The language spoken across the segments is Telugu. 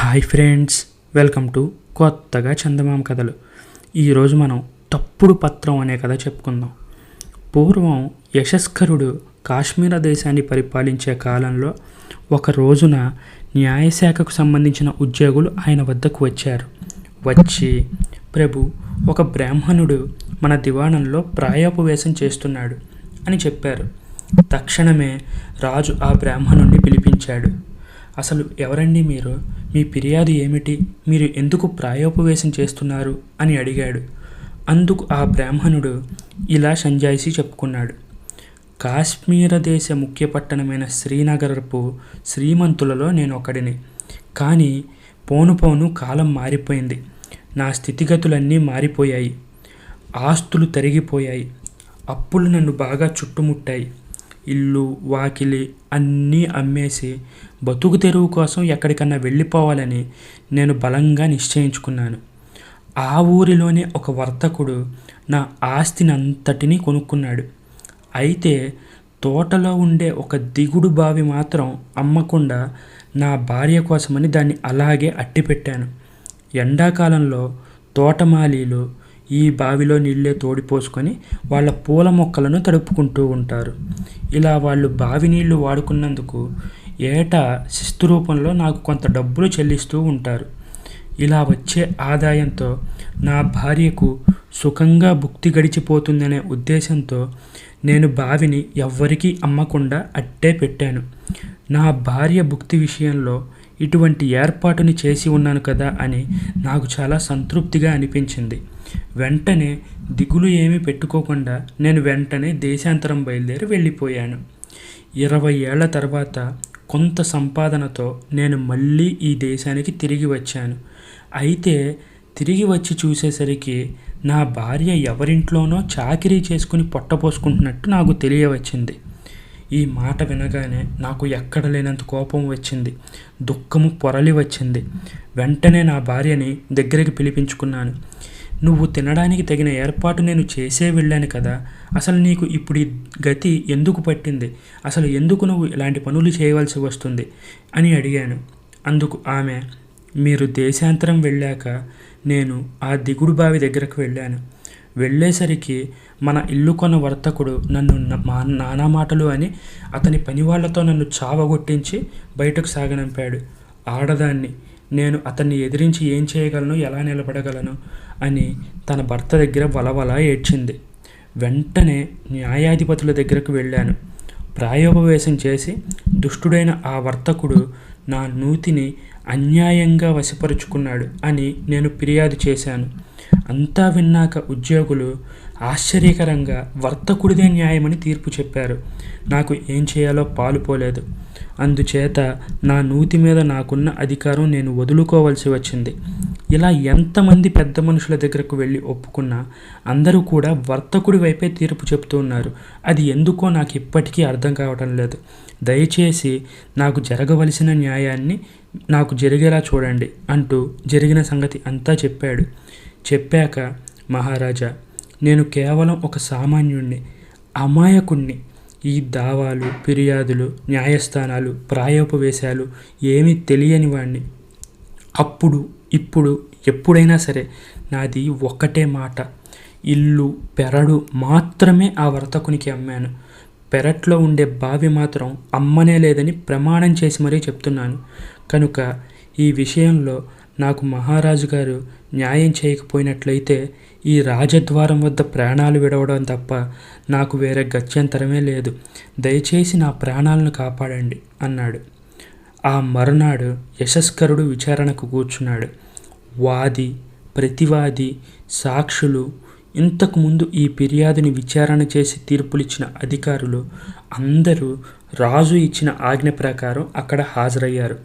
హాయ్ ఫ్రెండ్స్, వెల్కమ్ టు కొత్తగా చందమామ కథలు. ఈరోజు మనం తప్పుడు పత్రం అనే కథ చెప్పుకుందాం. పూర్వం యశస్కరుడు కాశ్మీర దేశాన్ని పరిపాలించే కాలంలో ఒక రోజున న్యాయశాఖకు సంబంధించిన ఉద్యోగులు ఆయన వద్దకు వచ్చి, ప్రభు, ఒక బ్రాహ్మణుడు మన దివాణంలో ప్రాయోపవేశం చేస్తున్నాడు అని చెప్పారు. తక్షణమే రాజు ఆ బ్రాహ్మణుణ్ణి పిలిపించాడు. అసలు ఎవరండి మీరు? మీ ఫిర్యాదు ఏమిటి? మీరు ఎందుకు ప్రాయోపవేశం చేస్తున్నారు అని అడిగాడు. అందుకు ఆ బ్రాహ్మణుడు ఇలా సంజాయిషీ చెప్పుకున్నాడు. కాశ్మీర దేశ ముఖ్య పట్టణమైన శ్రీనగరపు శ్రీమంతులలో నేను ఒకడిని. కానీ పోను పోను కాలం మారిపోయింది. నా స్థితిగతులన్నీ మారిపోయాయి. ఆస్తులు తరిగిపోయాయి. అప్పులు నన్ను బాగా చుట్టుముట్టాయి. ఇల్లు వాకిలి అన్నీ అమ్మేసి బతుకు తెరువు కోసం ఎక్కడికన్నా వెళ్ళిపోవాలని నేను బలంగా నిశ్చయించుకున్నాను. ఆ ఊరిలోనే ఒక వర్తకుడు నా ఆస్తిని అంతటినీ కొనుక్కున్నాడు. అయితే తోటలో ఉండే ఒక దిగుడు బావి మాత్రం అమ్మకుండా నా భార్య కోసమని దాన్ని అలాగే అట్టిపెట్టాను. ఎండాకాలంలో తోటమాలీలు ఈ బావిలో నీళ్ళే తోడిపోసుకొని వాళ్ళ పూల మొక్కలను తడుపుకుంటూ ఉంటారు. ఇలా వాళ్ళు బావి నీళ్లు వాడుకున్నందుకు ఏటా శిస్తు రూపంలో నాకు కొంత డబ్బులు చెల్లిస్తూ ఉంటారు. ఇలా వచ్చే ఆదాయంతో నా భార్యకు సుఖంగా భుక్తి గడిచిపోతుందనే ఉద్దేశంతో నేను బావిని ఎవ్వరికీ అమ్మకుండా అట్టే పెట్టాను. నా భార్య భుక్తి విషయంలో ఇటువంటి ఏర్పాటుని చేసి ఉన్నాను కదా అని నాకు చాలా సంతృప్తిగా అనిపించింది. వెంటనే దిగులు ఏమీ పెట్టుకోకుండా నేను వెంటనే దేశాంతరం బయలుదేరి వెళ్ళిపోయాను. 20 ఏళ్ల తర్వాత కొంత సంపాదనతో నేను మళ్ళీ ఈ దేశానికి తిరిగి వచ్చాను. అయితే తిరిగి వచ్చి చూసేసరికి నా భార్య ఎవరింట్లోనో చాకిరీ చేసుకుని పొట్టపోసుకుంటున్నట్టు నాకు తెలియవచ్చింది. ఈ మాట వినగానే నాకు ఎక్కడ లేనంత కోపం వచ్చింది. దుఃఖము పొరలి వచ్చింది. వెంటనే నా భార్యని దగ్గరికి పిలిపించుకున్నాను. నువ్వు తినడానికి తగిన ఏర్పాటు నేను చేసే వెళ్ళాను కదా, అసలు నీకు ఇప్పుడు ఈ గతి ఎందుకు పట్టింది? అసలు ఎందుకు నువ్వు ఇలాంటి పనులు చేయవలసి వస్తుంది అని అడిగాను. అందుకు ఆమె, మీరు దేశాంతరం వెళ్ళాక నేను ఆ దిగుడు బావి దగ్గరకు వెళ్ళాను. వెళ్ళేసరికి మన ఇల్లు కొన్న వర్తకుడు నన్ను నానా మాటలు అని అతని పనివాళ్లతో నన్ను చావగొట్టించి బయటకు సాగనంపాడు. ఆడదాన్ని నేను అతన్ని ఎదిరించి ఏం చేయగలను, ఎలా నిలబడగలను అని తన భర్త దగ్గర వలవలా ఏడ్చింది. వెంటనే న్యాయాధిపతుల దగ్గరకు వెళ్ళాను. ప్రాయోపవేశం చేసి దుష్టుడైన ఆ వర్తకుడు నా నూతిని అన్యాయంగా వశపరుచుకున్నాడు అని నేను ఫిర్యాదు చేశాను. అంతా విన్నాక ఉద్యోగులు ఆశ్చర్యకరంగా వర్తకుడిదే న్యాయమని తీర్పు చెప్పారు. నాకు ఏం చేయాలో పాలుపోలేదు. అందుచేత నా నూతి మీద నాకున్న అధికారం నేను వదులుకోవాల్సి వచ్చింది. ఇలా ఎంతమంది పెద్ద మనుషుల దగ్గరకు వెళ్ళి ఒప్పుకున్నా అందరూ కూడా వర్తకుడి వైపే తీర్పు చెప్తూ ఉన్నారు. అది ఎందుకో నాకు ఇప్పటికీ అర్థం కావటం లేదు. దయచేసి నాకు జరగవలసిన న్యాయాన్ని నాకు జరిగేలా చూడండి అంటూ జరిగిన సంగతి అంతా చెప్పాడు. చెప్పాక, మహారాజా, నేను కేవలం ఒక సామాన్యుణ్ణి, అమాయకుణ్ణి. ఈ దావాలు, ఫిర్యాదులు, న్యాయస్థానాలు, ప్రాయోపవేశాలు ఏమీ తెలియని వాణ్ణి. అప్పుడు ఇప్పుడు ఎప్పుడైనా సరే నాది ఒక్కటే మాట. ఇల్లు పెరడు మాత్రమే ఆ వర్తకునికి అమ్మాను. పెరట్లో ఉండే బావి మాత్రం అమ్మనే లేదని ప్రమాణం చేసి మరీ చెప్తున్నాను. కనుక ఈ విషయంలో నాకు మహారాజు గారు న్యాయం చేయకపోయినట్లయితే ఈ రాజద్వారం వద్ద ప్రాణాలు విడవడం తప్ప నాకు వేరే గత్యంతరమే లేదు. దయచేసి నా ప్రాణాలను కాపాడండి అన్నాడు. ఆ మరునాడు యశస్కరుడు విచారణకు కూర్చున్నాడు. వాది, ప్రతివాది, సాక్షులు, ఇంతకుముందు ఈ ఫిర్యాదుని విచారణ చేసి తీర్పులిచ్చిన అధికారులు అందరూ రాజు ఇచ్చిన ఆజ్ఞ ప్రకారం అక్కడ హాజరయ్యారు.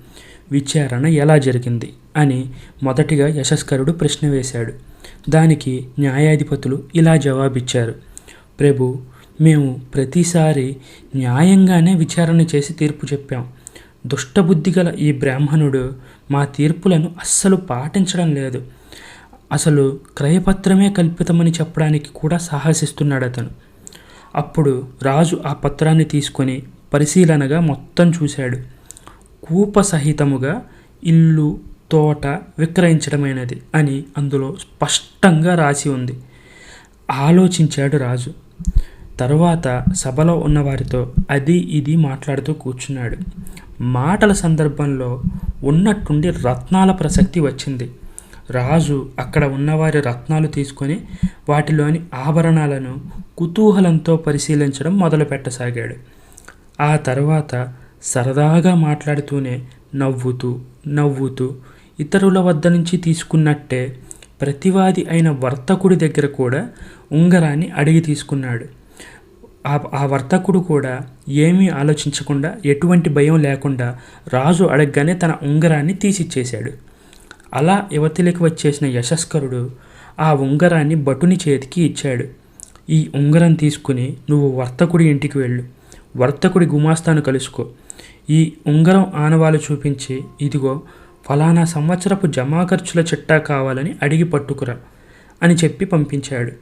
విచారణ ఎలా జరిగింది అని మొదటిగా యశస్కరుడు ప్రశ్న వేశాడు. దానికి న్యాయాధిపతులు ఇలా జవాబిచ్చారు. ప్రభు, మేము ప్రతిసారి న్యాయంగానే విచారణ చేసి తీర్పు చెప్పాం. దుష్టబుద్ధి గల ఈ బ్రాహ్మణుడు మా తీర్పులను అస్సలు పాటించడం లేదు. అసలు క్రయపత్రమే కల్పితమని చెప్పడానికి కూడా సాహసిస్తున్నాడు అతను. అప్పుడు రాజు ఆ పత్రాన్ని తీసుకొని పరిశీలనగా మొత్తం చూశాడు. కూప సహితముగా ఇల్లు, తోట విక్రయించడమైనది అని అందులో స్పష్టంగా రాసి ఉంది. ఆలోచించాడు రాజు. తరువాత సభలో ఉన్నవారితో అది ఇది మాట్లాడుతూ కూర్చున్నాడు. మాటల సందర్భంలో ఉన్నట్టుండి రత్నాల ప్రసక్తి వచ్చింది. రాజు అక్కడ ఉన్నవారి రత్నాలు తీసుకొని వాటిలోని ఆభరణాలను కుతూహలంతో పరిశీలించడం మొదలుపెట్టసాగాడు. ఆ తర్వాత సరదాగా మాట్లాడుతూనే నవ్వుతూ ఇతరుల వద్ద నుంచి తీసుకున్నట్టే ప్రతివాది అయిన వర్తకుడి దగ్గర కూడా ఉంగరాన్ని అడిగి తీసుకున్నాడు. ఆ వర్తకుడు కూడా ఏమీ ఆలోచించకుండా, ఎటువంటి భయం లేకుండా రాజు అడగగానే తన ఉంగరాన్ని తీసిచ్చేశాడు. అలా యువతిలోకి వచ్చేసిన యశస్కరుడు ఆ ఉంగరాన్ని భటుని చేతికి ఇచ్చాడు. ఈ ఉంగరం తీసుకుని నువ్వు వర్తకుడి ఇంటికి వెళ్ళు, వర్తకుడి గుమాస్తాను కలుసుకో, ఈ ఉంగరం ఆనవాలు చూపించి ఇదిగో ఫలానా సంవత్సరపు జమా ఖర్చుల చిట్టా కావాలని అడిగి పట్టుకురా అని చెప్పి పంపించాడు.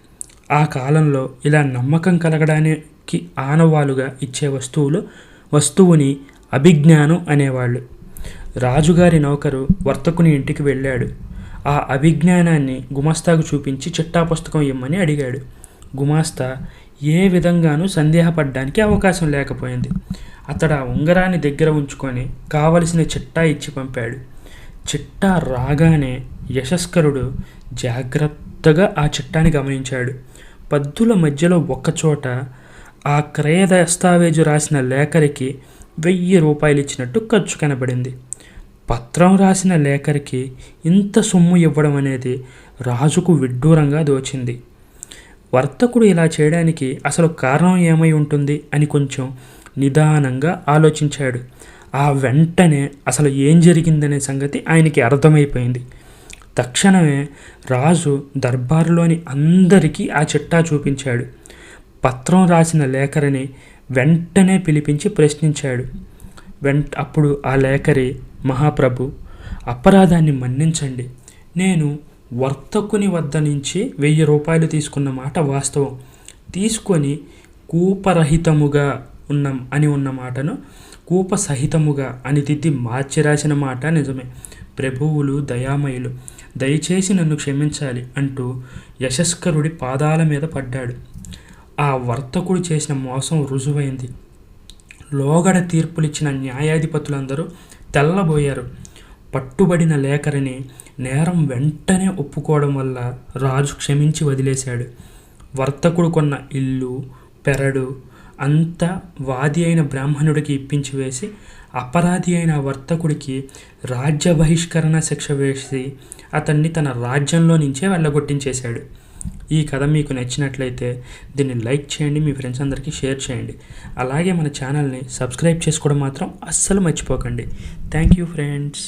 ఆ కాలంలో ఇలా నమ్మకం కలగడానికి ఆనవాలుగా ఇచ్చే వస్తువుని అభిజ్ఞానం అనేవాళ్ళు. రాజుగారి నౌకరు వర్తకుని ఇంటికి వెళ్ళాడు. ఆ అభిజ్ఞానాన్ని గుమాస్తాకు చూపించి చిట్టా పుస్తకం ఇమ్మని అడిగాడు. గుమాస్తా ఏ విధంగానూ సందేహపడ్డానికి అవకాశం లేకపోయింది. అతడు ఆ ఉంగరాన్ని దగ్గర ఉంచుకొని కావలసిన చిట్టా ఇచ్చి పంపాడు. చిట్టా రాగానే యశస్కరుడు జాగ్రత్తగా ఆ చిట్టాని గమనించాడు. పద్దుల మధ్యలో ఒక్కచోట ఆ క్రయ దస్తావేజు రాసిన లేఖరికి 1000 రూపాయలు ఇచ్చినట్టు ఖర్చు కనబడింది. పత్రం రాసిన లేఖరికి ఇంత సొమ్ము ఇవ్వడం అనేది రాజుకు విడ్డూరంగా దోచింది. వర్తకుడు ఇలా చేయడానికి అసలు కారణం ఏమై ఉంటుంది అని కొంచెం నిదానంగా ఆలోచించాడు. ఆ వెంటనే అసలు ఏం జరిగిందనే సంగతి ఆయనకి అర్థమైపోయింది. తక్షణమే రాజు దర్బారులోని అందరికీ ఆ చిట్టా చూపించాడు. పత్రం రాసిన లేఖరిని వెంటనే పిలిపించి ప్రశ్నించాడు. అప్పుడు ఆ లేఖరి, మహాప్రభు, అపరాధాన్ని మన్నించండి, నేను వర్తకుని వద్ద నుంచి 1000 రూపాయలు తీసుకున్న మాట వాస్తవం. తీసుకొని కూపరహితముగా ఉన్న మాటను కూపసహితముగా అని దిద్ది మార్చి రాసిన మాట నిజమే. ప్రభువులు దయామయులు, దయచేసి నన్ను క్షమించాలి అంటూ యశస్కరుడి పాదాల మీద పడ్డాడు. ఆ వర్తకుడు చేసిన మోసం రుజువైంది. లోగడ తీర్పులిచ్చిన న్యాయాధిపతులందరూ తెల్లబోయారు. పట్టుబడిన లేఖరిని నేరం వెంటనే ఒప్పుకోవడం వల్ల రాజు క్షమించి వదిలేశాడు. వర్తకుడు కొన్న ఇల్లు, పెరడు అంతా వాది అయిన బ్రాహ్మణుడికి ఇప్పించి వేసి అపరాధి అయిన వర్తకుడికి రాజ్య బహిష్కరణ శిక్ష వేసి అతన్ని తన రాజ్యంలో నుంచే వెళ్ళగొట్టించేశాడు. ఈ కథ మీకు నచ్చినట్లయితే దీన్ని లైక్ చేయండి, మీ ఫ్రెండ్స్ అందరికీ షేర్ చేయండి. అలాగే మన ఛానల్ని సబ్స్క్రైబ్ చేసుకోవడం మాత్రం అస్సలు మర్చిపోకండి. Thank you friends.